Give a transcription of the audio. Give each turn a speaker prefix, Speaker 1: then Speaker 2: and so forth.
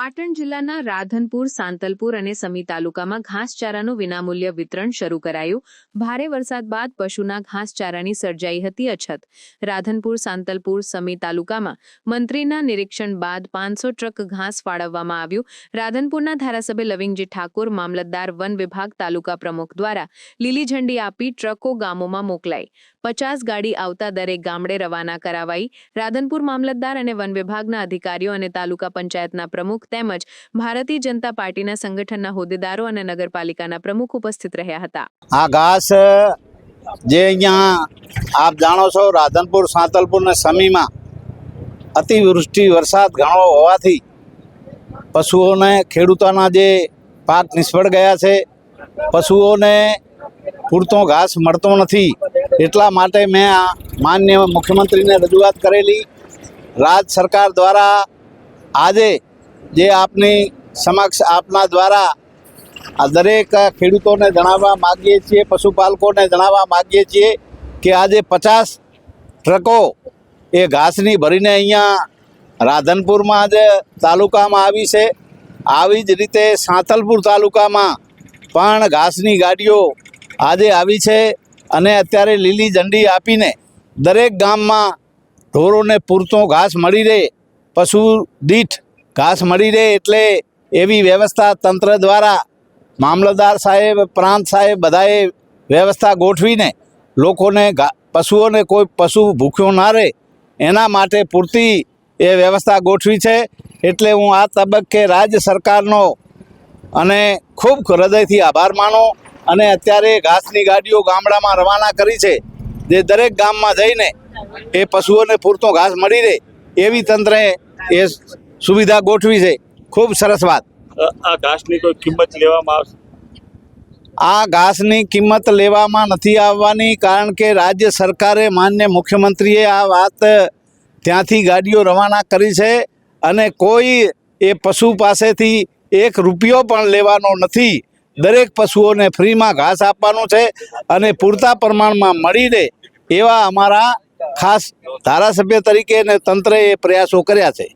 Speaker 1: પાટણ જિલ્લાના રાધનપુર, સાંતલપુર અને સમી તાલુકામાં ઘાસચારાનું વિનામૂલ્ય વિતરણ શરૂ કરાયું। ભારે વરસાદ બાદ પશુના ઘાસચારાની સર્જાઈ હતી અછત। રાધનપુર, સાંતલપુર, સમી તાલુકામાં મંત્રીના નિરીક્ષણ બાદ 500 ટ્રક ઘાસ ફાળવવામાં આવ્યું। રાધનપુરના ધારાસભ્ય લવિંગજી ઠાકોર, મામલતદાર, વન વિભાગ, તાલુકા પ્રમુખ દ્વારા લીલી ઝંડી આપી ટ્રકો ગામોમાં મોકલાઈ। 50 ગાડી આવતા દરેક ગામડે રવાના કરાવાઈ। રાધનપુર મામલતદાર અને વન વિભાગના અધિકારીઓ અને તાલુકા પંચાયતના પ્રમુખ તેમજ ભારતીય જનતા પાર્ટીના સંગઠનના હોદ્દેદારો અને નગરપાલિકાના પ્રમુખ ઉપસ્થિત રહ્યા હતા।
Speaker 2: આ ઘાસ જે અહીંયા આપ જાણો છો, રાધનપુર, સાંતલપુર ને સમીમાં અતિવૃષ્ટિ વરસાદ ઘણો હોવાથી પશુઓને, ખેડૂતોના જે પાક નિષ્ફળ ગયા છે, પશુઓને પૂરતો ઘાસ મળતો નથી। એટલા માટે મેં માનનીય મુખ્યમંત્રીને રજૂઆત કરેલી। રાજ્ય સરકાર દ્વારા આજે જે આપની સમક્ષ આપના દ્વારા આ દરેક ખેડૂતોને જણાવવા માગીએ છીએ, પશુપાલકોને જણાવવા માગીએ છીએ કે આજે 50 ટ્રકો એ ઘાસની ભરીને અહીંયા રાધનપુરમાં જ તાલુકામાં આવી છે। આવી જ રીતે સાંતલપુર તાલુકામાં પણ ઘાસની ગાડીઓ આજે આવી છે અને અત્યારે લીલી ઝંડી આપીને દરેક ગામમાં ઢોરોને પૂરતો ઘાસ મળી રહે, પશુ દીઠ ઘાસ મળી રહે એટલે એવી વ્યવસ્થા તંત્ર દ્વારા મામલતદાર સાહેબ, પ્રાંત સાહેબ બધાએ વ્યવસ્થા ગોઠવીને લોકોને, પશુઓને કોઈ પશુ ભૂખ્યો ના રહે એના માટે પૂરતી એ વ્યવસ્થા ગોઠવી છે। એટલે હું આ તબક્કે રાજ્ય સરકારનો અને ખૂબ હૃદયથી આભાર માનું અને અત્યારે ઘાસની ગાડીઓ ગામડામાં રવાના કરી છે, જે દરેક ગામમાં જઈને એ પશુઓને પૂરતો ઘાસ મળી રહે એવી તંત્રએ એ સુવિધા ગોઠવી છે। ખૂબ સરસ વાત।
Speaker 3: આ ઘાસની કોઈ કિંમત લેવામાં આવશે?
Speaker 2: આ ઘાસની કિંમત લેવામાં નથી આવવાની, કારણ કે રાજ્ય સરકારે, માન્ય મુખ્યમંત્રીએ આ વાત ત્યાંથી ગાડીઓ રવાના કરી છે અને કોઈ એ પશુ પાસેથી 1 રૂપિયો પણ લેવાનો નથી। દરેક પશુઓને ફ્રીમાં ઘાસ આપવાનું છે અને પૂરતા પ્રમાણમાં મળી રહે એવા અમારા ખાસ ધારાસભ્ય તરીકે અને તંત્રએ પ્રયાસો કર્યા છે।